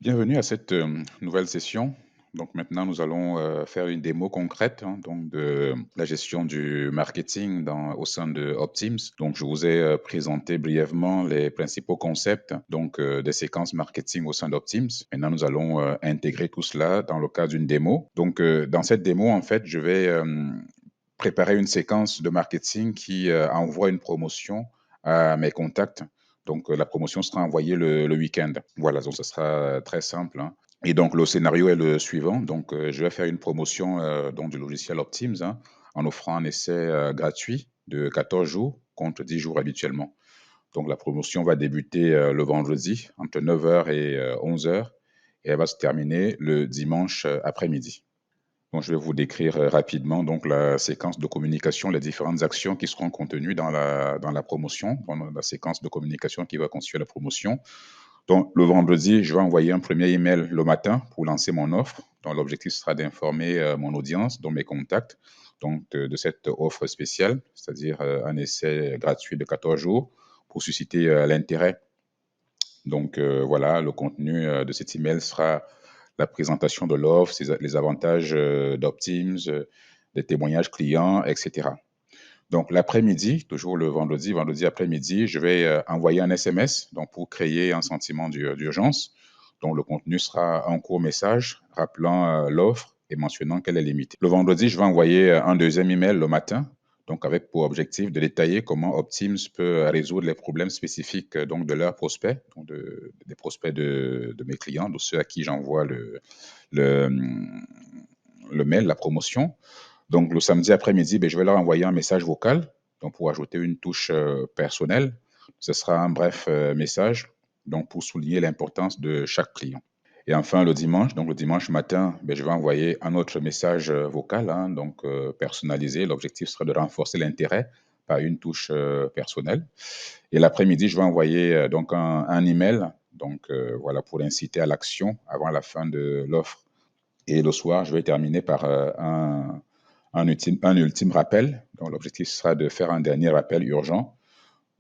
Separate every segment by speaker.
Speaker 1: Bienvenue à cette nouvelle session. Donc maintenant, nous allons faire une démo concrète donc de la gestion du marketing au sein de Opteams. Donc je vous ai présenté brièvement les principaux concepts des séquences marketing au sein d'Opteams. Maintenant, nous allons intégrer tout cela dans le cadre d'une démo. Donc dans cette démo, en fait, je vais préparer une séquence de marketing qui envoie une promotion à mes contacts. Donc, la promotion sera envoyée le week-end. Voilà, donc ce sera très simple. Et donc, le scénario est le suivant. Donc, je vais faire une promotion du logiciel Opteams en offrant un essai gratuit de 14 jours contre 10 jours habituellement. Donc, la promotion va débuter le vendredi entre 9 h et 11 h et elle va se terminer le dimanche après-midi. Donc, je vais vous décrire rapidement donc, la séquence de communication, les différentes actions qui seront contenues dans la promotion, dans la séquence de communication qui va constituer la promotion. Donc, le vendredi, je vais envoyer un premier email le matin pour lancer mon offre. Donc, l'objectif sera d'informer mon audience, dont mes contacts, de cette offre spéciale, c'est-à-dire un essai gratuit de 14 jours pour susciter l'intérêt. Donc, voilà, le contenu de cet email sera la présentation de l'offre, les avantages d'Opteams, des témoignages clients, etc. Donc, l'après-midi, toujours le vendredi après-midi, je vais envoyer un SMS pour créer un sentiment d'urgence. Donc, le contenu sera un court message rappelant l'offre et mentionnant qu'elle est limitée. Le vendredi, je vais envoyer un deuxième email le matin, donc avec pour objectif de détailler comment Opteams peut résoudre les problèmes spécifiques de leurs prospects, des prospects de mes clients, de ceux à qui j'envoie le, le mail, la promotion. Donc, le samedi après-midi, je vais leur envoyer un message vocal pour ajouter une touche personnelle. Ce sera un bref message pour souligner l'importance de chaque client. Et enfin, le dimanche matin, je vais envoyer un autre message vocal, personnalisé. L'objectif sera de renforcer l'intérêt par une touche personnelle. Et l'après-midi, je vais envoyer un email voilà, pour inciter à l'action avant la fin de l'offre. Et le soir, je vais terminer par un ultime rappel. Donc, l'objectif sera de faire un dernier rappel urgent,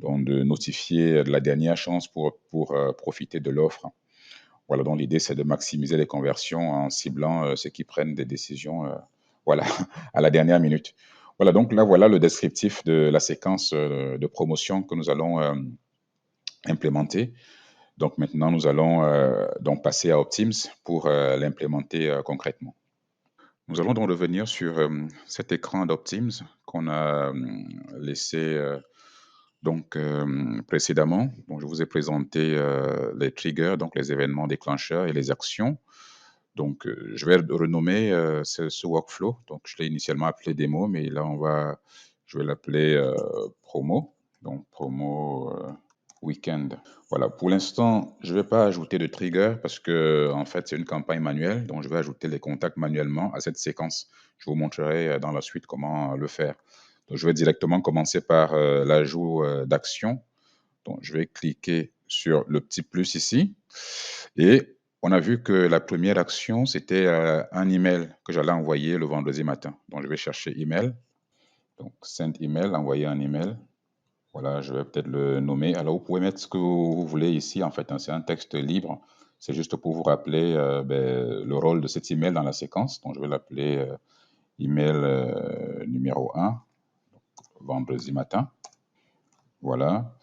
Speaker 1: donc de notifier la dernière chance pour profiter de l'offre. Voilà, donc l'idée, c'est de maximiser les conversions en ciblant ceux qui prennent des décisions voilà, à la dernière minute. Voilà, donc là, voilà le descriptif de la séquence de promotion que nous allons implémenter. Donc maintenant, nous allons passer à Opteams pour l'implémenter concrètement. Nous allons donc revenir sur cet écran d'Opteams qu'on a laissé précédemment. Donc, je vous ai présenté les triggers, donc les événements déclencheurs et les actions. Donc, je vais renommer ce workflow. Donc, je l'ai initialement appelé démo, mais là, je vais l'appeler promo. Donc, promo weekend. Voilà, pour l'instant, je ne vais pas ajouter de trigger parce que, en fait, c'est une campagne manuelle. Donc, je vais ajouter les contacts manuellement à cette séquence. Je vous montrerai dans la suite comment le faire. Donc, je vais directement commencer par l'ajout d'actions. Donc, je vais cliquer sur le petit plus ici. Et on a vu que la première action, c'était un email que j'allais envoyer le vendredi matin. Donc, je vais chercher email. Donc, send email, envoyer un email. Voilà, je vais peut-être le nommer. Alors, vous pouvez mettre ce que vous voulez ici. En fait, c'est un texte libre. C'est juste pour vous rappeler le rôle de cet email dans la séquence. Donc, je vais l'appeler email numéro 1, vendredi matin. Voilà.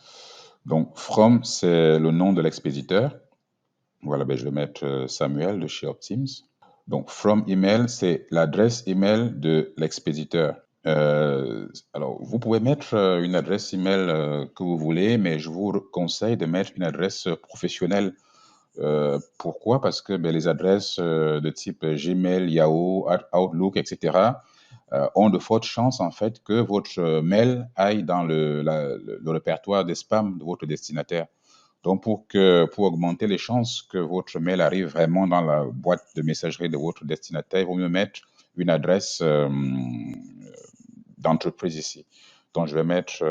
Speaker 1: Donc, from, c'est le nom de l'expéditeur. Voilà, je vais mettre Samuel de chez Opteams. Donc, from email, c'est l'adresse email de l'expéditeur. Alors, vous pouvez mettre une adresse email que vous voulez, mais je vous conseille de mettre une adresse professionnelle. Pourquoi? Parce que les adresses de type Gmail, Yahoo, Outlook, etc., ont de fortes chances en fait que votre mail aille dans le répertoire des spams de votre destinataire. Donc, pour augmenter les chances que votre mail arrive vraiment dans la boîte de messagerie de votre destinataire, il vaut mieux mettre une adresse d'entreprise ici. Donc, je vais mettre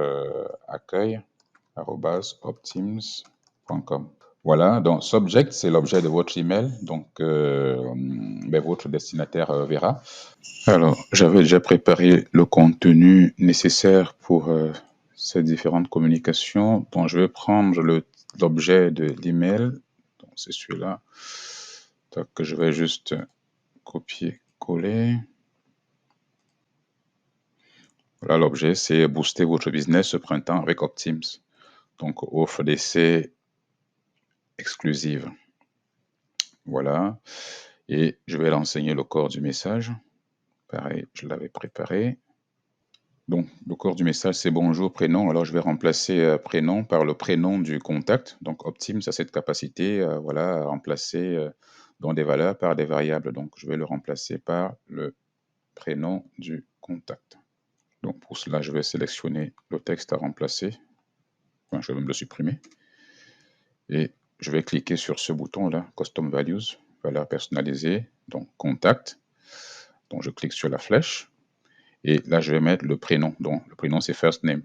Speaker 1: accueil@opteams.com. Voilà, donc subject, c'est l'objet de votre email, donc votre destinataire verra. Alors, j'avais déjà préparé le contenu nécessaire pour ces différentes communications. Donc, je vais prendre l'objet de l'email, donc c'est celui-là. Donc, je vais juste copier-coller. Voilà, l'objet, c'est booster votre business ce printemps avec Opteams. Donc, offre d'essai exclusive. Voilà. Et je vais l'enseigner le corps du message. Pareil, je l'avais préparé. Donc, le corps du message, c'est bonjour, prénom. Alors, je vais remplacer prénom par le prénom du contact. Donc, Opteams a cette capacité voilà, à remplacer dans des valeurs par des variables. Donc, je vais le remplacer par le prénom du contact. Donc, pour cela, je vais sélectionner le texte à remplacer. Enfin, je vais même le supprimer. Et je vais cliquer sur ce bouton-là, Custom Values, valeur personnalisée, donc contact. Donc, je clique sur la flèche. Et là, je vais mettre le prénom. Donc, le prénom, c'est first name.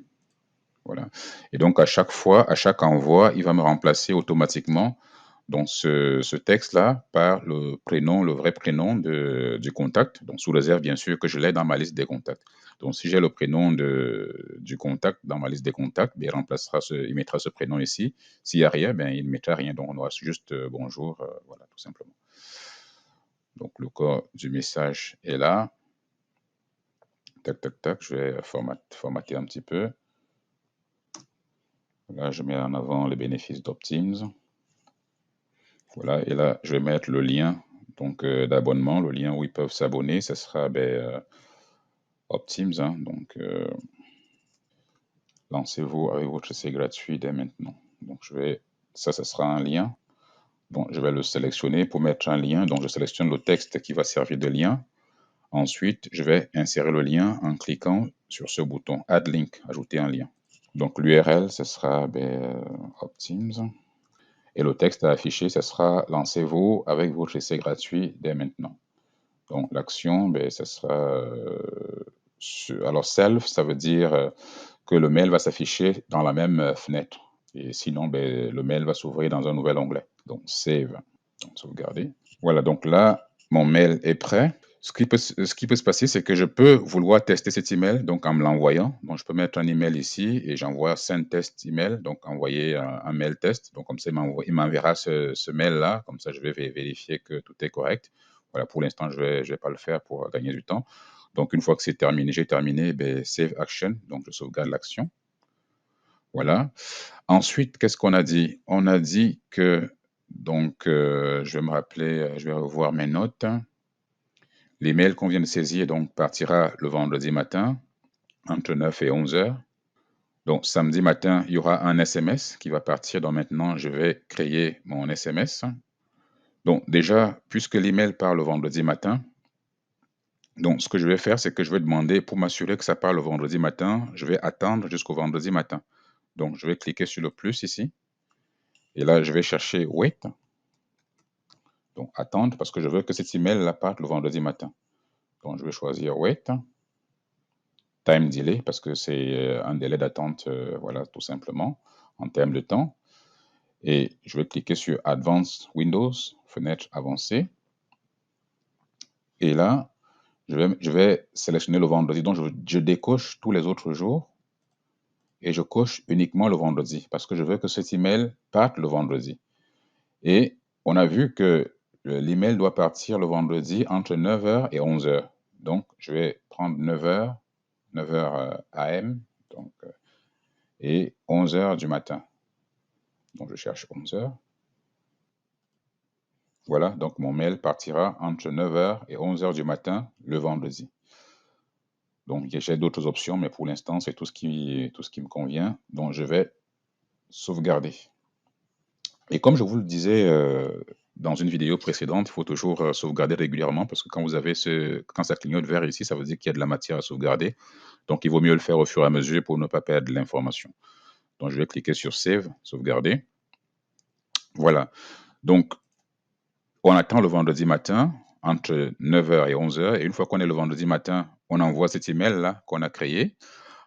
Speaker 1: Voilà. Et donc, à chaque fois, à chaque envoi, il va me remplacer automatiquement donc ce texte-là par le prénom, le vrai prénom du contact. Donc, sous réserve, bien sûr, que je l'ai dans ma liste des contacts. Donc, si j'ai le prénom du contact dans ma liste des contacts, bien, il mettra ce prénom ici. S'il n'y a rien, ben, il ne mettra rien. Donc, on aura juste bonjour, voilà, tout simplement. Donc, le corps du message est là. Tac, tac, tac. Je vais formater un petit peu. Là, je mets en avant les bénéfices d'Opteams. Voilà, et là, je vais mettre le lien donc d'abonnement, le lien où ils peuvent s'abonner. Ce sera Opteams. Hein, donc, lancez-vous avec votre essai gratuit dès maintenant. Donc, ça sera un lien. Donc, je vais le sélectionner pour mettre un lien. Donc, je sélectionne le texte qui va servir de lien. Ensuite, je vais insérer le lien en cliquant sur ce bouton Add Link, ajouter un lien. Donc, l'URL, ce sera Opteams. Et le texte à afficher, ce sera lancez-vous avec votre essai gratuit dès maintenant. Donc, l'action, ce sera. Alors, self, ça veut dire que le mail va s'afficher dans la même fenêtre. Et sinon, le mail va s'ouvrir dans un nouvel onglet. Donc, save. Donc, sauvegarder. Voilà, donc là, mon mail est prêt. Ce qui peut se passer, c'est que je peux vouloir tester cet email, donc en me l'envoyant. Donc, je peux mettre un email ici et j'envoie send test email, donc envoyer un mail test. Donc, comme ça, il m'enverra ce mail-là. Comme ça, je vais vérifier que tout est correct. Voilà, pour l'instant, je vais pas le faire pour gagner du temps. Donc, une fois que c'est terminé, j'ai terminé, save action. Donc, je sauvegarde l'action. Voilà. Ensuite, qu'est-ce qu'on a dit? On a dit que, donc, je vais me rappeler, je vais revoir mes notes. L'email qu'on vient de saisir donc partira le vendredi matin entre 9 et 11 heures. Donc samedi matin, il y aura un SMS qui va partir. Donc maintenant, je vais créer mon SMS. Donc déjà, puisque l'email part le vendredi matin, donc ce que je vais faire, c'est que je vais demander, pour m'assurer que ça part le vendredi matin, je vais attendre jusqu'au vendredi matin. Donc je vais cliquer sur le plus ici. Et là, je vais chercher wait. Donc attendre parce que je veux que cet email-là parte le vendredi matin. Donc je vais choisir wait. Time delay parce que c'est un délai d'attente, voilà, tout simplement, en termes de temps. Et je vais cliquer sur Advanced Windows, fenêtre avancée. Et là, je vais sélectionner le vendredi. Donc, je décoche tous les autres jours et je coche uniquement le vendredi parce que je veux que cet email parte le vendredi. Et on a vu que l'email doit partir le vendredi entre 9h et 11h. Donc, je vais prendre 9h, 9h AM, donc, et 11h du matin. Donc, je cherche 11h. Voilà, donc mon mail partira entre 9h et 11h du matin le vendredi. Donc, j'ai d'autres options, mais pour l'instant, c'est tout ce qui me convient. Donc, je vais sauvegarder. Et comme je vous le disais dans une vidéo précédente, il faut toujours sauvegarder régulièrement parce que quand ça clignote vert ici, ça veut dire qu'il y a de la matière à sauvegarder. Donc, il vaut mieux le faire au fur et à mesure pour ne pas perdre l'information. Donc, je vais cliquer sur Save, sauvegarder. Voilà. Donc, on attend le vendredi matin entre 9h et 11h. Et une fois qu'on est le vendredi matin, on envoie cet email-là qu'on a créé.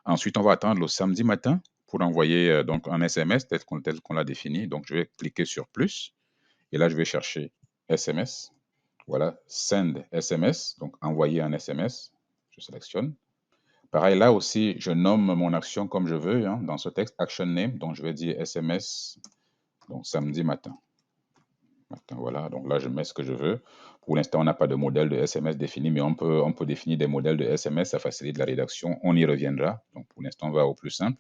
Speaker 1: Ensuite, on va attendre le samedi matin pour envoyer donc un SMS tel qu'on l'a défini. Donc, je vais cliquer sur plus. Et là, je vais chercher SMS. Voilà, send SMS. Donc, envoyer un SMS. Je sélectionne. Pareil, là aussi, je nomme mon action comme je veux hein, dans ce texte, action name. Donc, je vais dire SMS, donc samedi matin. Matin, voilà, donc là, je mets ce que je veux. Pour l'instant, on n'a pas de modèle de SMS défini, mais on peut définir des modèles de SMS, ça facilite la rédaction. On y reviendra. Donc, pour l'instant, on va au plus simple.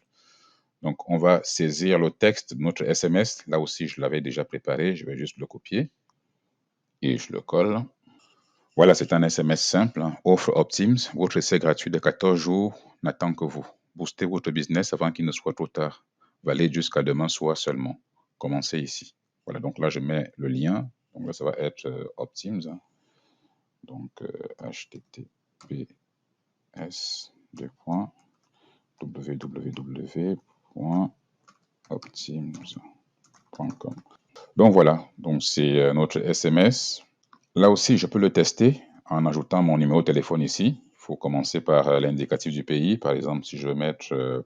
Speaker 1: Donc, on va saisir le texte de notre SMS. Là aussi, je l'avais déjà préparé. Je vais juste le copier et je le colle. Voilà, c'est un SMS simple. Offre Optims. Votre essai gratuit de 14 jours n'attend que vous. Boostez votre business avant qu'il ne soit trop tard. Valide jusqu'à demain soir seulement. Commencez ici. Voilà, donc là, je mets le lien. Donc là, ça va être Optims. Donc, https://www.optims.com. Donc voilà, donc c'est notre SMS. Là aussi, je peux le tester en ajoutant mon numéro de téléphone ici. Il faut commencer par l'indicatif du pays. Par exemple, si je veux mettre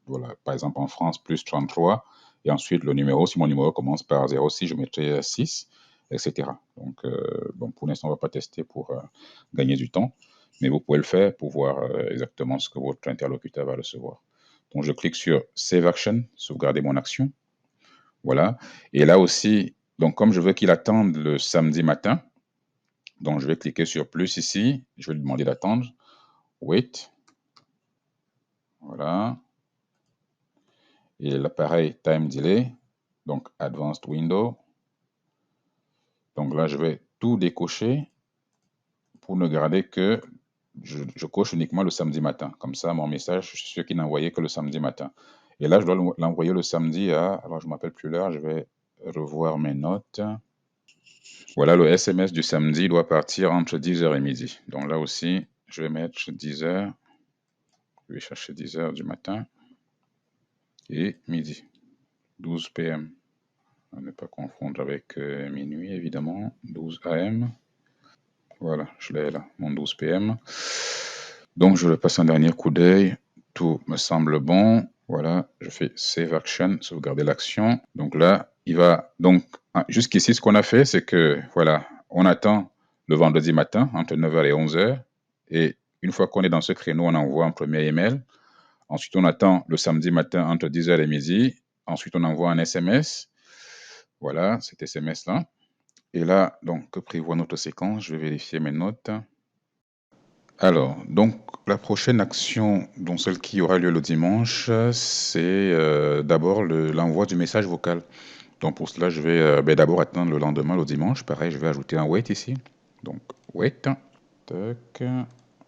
Speaker 1: voilà, par exemple en France, plus 33, et ensuite le numéro, si mon numéro commence par 06, je mettrai 6, etc. Donc, bon, pour l'instant, on ne va pas tester pour gagner du temps, mais vous pouvez le faire pour voir exactement ce que votre interlocuteur va recevoir. Donc, je clique sur Save Action, sauvegarder mon action. Voilà. Et là aussi, donc comme je veux qu'il attende le samedi matin, donc je vais cliquer sur plus ici, je vais lui demander d'attendre. Wait. Voilà. Et là, pareil, time delay, donc advanced window. Donc là, je vais tout décocher pour ne garder que je coche uniquement le samedi matin. Comme ça, mon message, je suis sûr qu'il n'a envoyé que le samedi matin. Et là, je dois l'envoyer le samedi à, alors je ne m'appelle plus l'heure, je vais revoir mes notes. Voilà, le SMS du samedi doit partir entre 10h et midi. Donc là aussi, je vais mettre 10h. Je vais chercher 10h du matin et midi, 12 p.m. À ne pas confondre avec minuit, évidemment, 12 a.m. Voilà, je l'ai là, mon 12 p.m. Donc, je vais passer un dernier coup d'œil. Tout me semble bon. Voilà, je fais Save Action, sauvegarder l'action. Donc là, il va. Donc, jusqu'ici, ce qu'on a fait, c'est que, voilà, on attend le vendredi matin entre 9h et 11h. Et une fois qu'on est dans ce créneau, on envoie un premier email. Ensuite, on attend le samedi matin entre 10h et midi. Ensuite, on envoie un SMS. Voilà, cet SMS-là. Et là, donc, que prévoit notre séquence? Je vais vérifier mes notes. Alors, donc, la prochaine action, dont celle qui aura lieu le dimanche, c'est d'abord l'envoi du message vocal. Donc, pour cela, je vais d'abord attendre le lendemain, le dimanche. Pareil, je vais ajouter un wait ici. Donc, wait. Tac.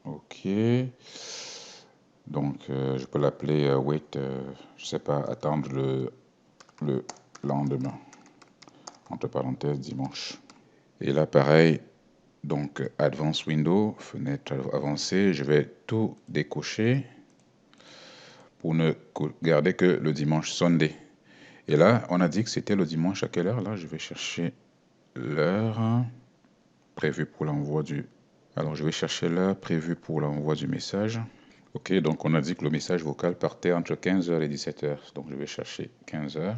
Speaker 1: OK. Donc, je peux l'appeler wait, je sais pas, attendre le lendemain. Entre parenthèses, dimanche. Et là, pareil, donc Advanced Window, fenêtre avancée, je vais tout décocher pour ne garder que le dimanche Sunday. Et là, on a dit que c'était le dimanche à quelle heure? Là, je vais chercher l'heure prévue pour l'envoi du... Alors, je vais chercher l'heure prévue pour l'envoi du message. Ok, donc on a dit que le message vocal partait entre 15h et 17h. Donc, je vais chercher 15h.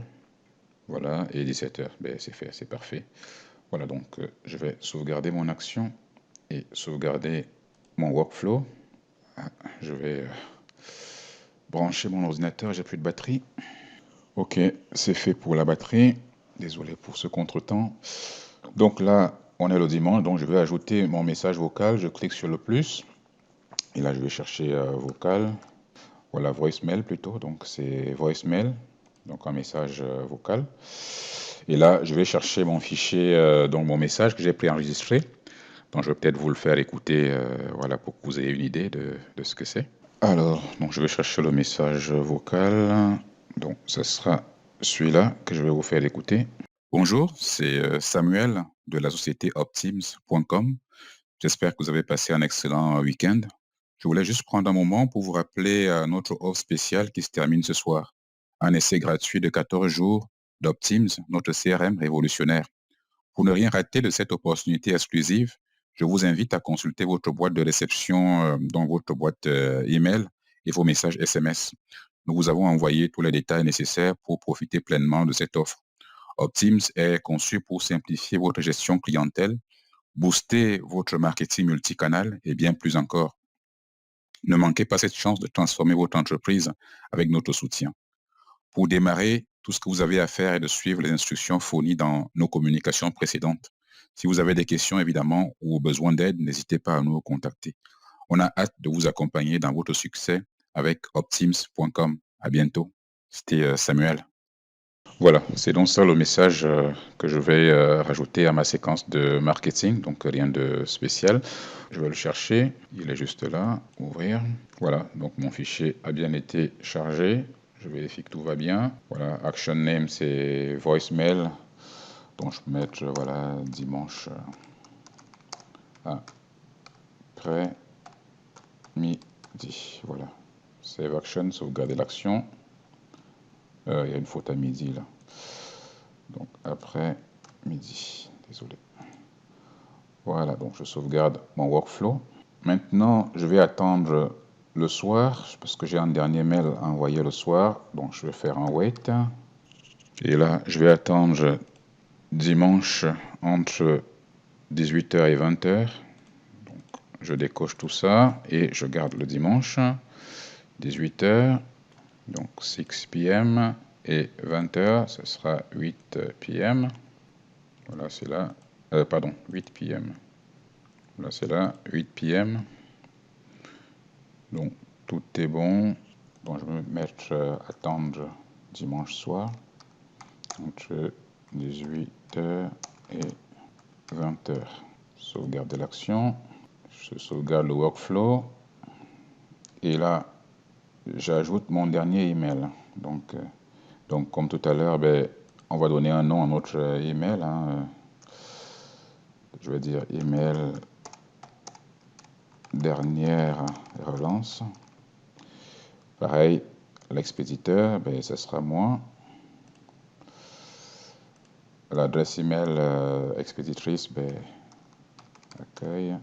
Speaker 1: Voilà, et 17h. Ben, c'est fait, c'est parfait. Voilà, donc je vais sauvegarder mon action et sauvegarder mon workflow. Je vais brancher mon ordinateur, j'ai plus de batterie. Ok, c'est fait pour la batterie. Désolé pour ce contretemps. Donc là, on est le dimanche, donc je vais ajouter mon message vocal. Je clique sur le plus. Et là, je vais chercher vocal. Voilà, voicemail plutôt. Donc c'est voicemail, donc un message vocal. Et là, je vais chercher mon fichier, donc mon message que j'ai préenregistré. Donc je vais peut-être vous le faire écouter, voilà, pour que vous ayez une idée de ce que c'est. Alors, donc je vais chercher le message vocal. Donc, ce sera celui-là que je vais vous faire écouter. Bonjour, c'est Samuel de la société Optims.com. J'espère que vous avez passé un excellent week-end. Je voulais juste prendre un moment pour vous rappeler notre offre spéciale qui se termine ce soir. Un essai gratuit de 14 jours d'Optims, notre CRM révolutionnaire. Pour ne rien rater de cette opportunité exclusive, je vous invite à consulter votre boîte de réception, dans votre boîte email et vos messages SMS. Nous vous avons envoyé tous les détails nécessaires pour profiter pleinement de cette offre. Optims est conçu pour simplifier votre gestion clientèle, booster votre marketing multicanal et bien plus encore. Ne manquez pas cette chance de transformer votre entreprise avec notre soutien. Pour démarrer, Tout ce que vous avez à faire est de suivre les instructions fournies dans nos communications précédentes. Si vous avez des questions, évidemment, ou besoin d'aide, n'hésitez pas à nous contacter. On a hâte de vous accompagner dans votre succès avec opteams.com. À bientôt. C'était Samuel. Voilà, c'est donc ça le message que je vais rajouter à ma séquence de marketing, donc rien de spécial. Je vais le chercher, il est juste là, ouvrir. Voilà, donc mon fichier a bien été chargé. Je vérifie que tout va bien. Voilà, action name c'est voicemail. Donc je peux mettre voilà dimanche après midi. Voilà, save action, sauvegarder l'action. Il y a une faute à midi là. Donc après midi, désolé. Voilà, donc je sauvegarde mon workflow. Maintenant, je vais attendre le soir, parce que j'ai un dernier mail à envoyer le soir. Donc je vais faire un wait. Et là, je vais attendre dimanche entre 18h et 20h. Donc je décoche tout ça et je garde le dimanche. 18h, donc 6 p.m. et 20h, ce sera 8 p.m. Voilà, c'est là. Pardon, 8 p.m. Là, c'est là, 8 p.m. Donc, tout est bon. Donc, je vais me mettre attendre dimanche soir entre 18h et 20h. Sauvegarder l'action. Je sauvegarde le workflow. Et là, j'ajoute mon dernier email. Donc comme tout à l'heure, ben, on va donner un nom à notre email. Hein. Je vais dire email dernière relance. Pareil, l'expéditeur, ben, ce sera moi. L'adresse email expéditrice, ben, accueil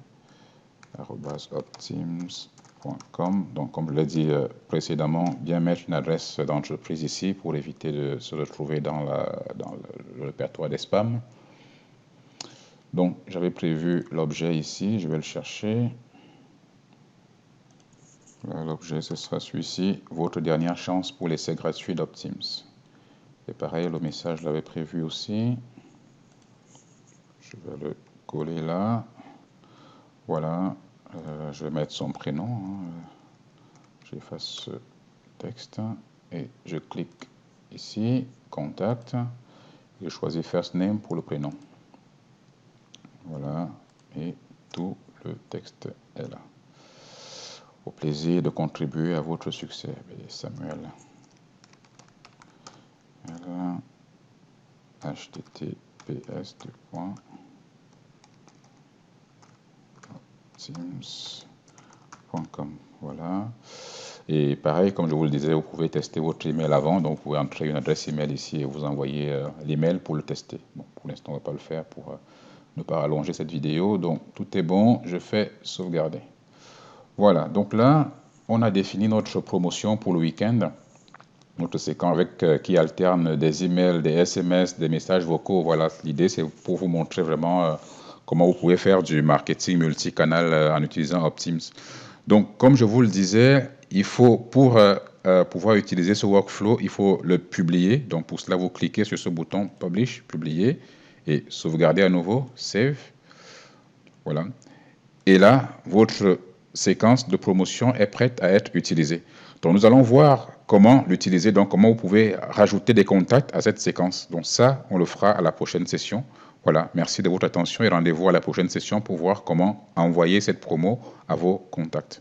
Speaker 1: @opteams.com. Donc, comme je l'ai dit précédemment, bien mettre une adresse d'entreprise ici pour éviter de se retrouver dans le répertoire des spams. Donc, j'avais prévu l'objet ici, je vais le chercher. L'objet, ce sera celui-ci, votre dernière chance pour l'essai gratuit d'Opteams. Et pareil, le message, je l'avais prévu aussi. Je vais le coller là. Voilà, je vais mettre son prénom. Hein. J'efface ce texte et je clique ici, contact. Je choisis first name pour le prénom. Voilà, et tout le texte est là. Au plaisir de contribuer à votre succès, Samuel. Voilà. https://teams.com. Voilà. Et pareil, comme je vous le disais, vous pouvez tester votre email avant. Donc, vous pouvez entrer une adresse email ici et vous envoyer l'email pour le tester. Bon, pour l'instant, on ne va pas le faire pour ne pas rallonger cette vidéo. Donc, tout est bon. Je fais sauvegarder. Voilà. Donc là, on a défini notre promotion pour le week-end. Notre séquence avec qui alterne des emails, des SMS, des messages vocaux. Voilà, l'idée c'est pour vous montrer vraiment comment vous pouvez faire du marketing multicanal en utilisant Opteams. Donc, comme je vous le disais, il faut pour pouvoir utiliser ce workflow, il faut le publier. Donc, pour cela, vous cliquez sur ce bouton Publish, publier, et sauvegarder à nouveau, Save. Voilà. Et là, votre séquence de promotion est prête à être utilisée. Donc, nous allons voir comment l'utiliser, donc comment vous pouvez rajouter des contacts à cette séquence. Donc ça, on le fera à la prochaine session. Voilà, merci de votre attention et rendez-vous à la prochaine session pour voir comment envoyer cette promo à vos contacts.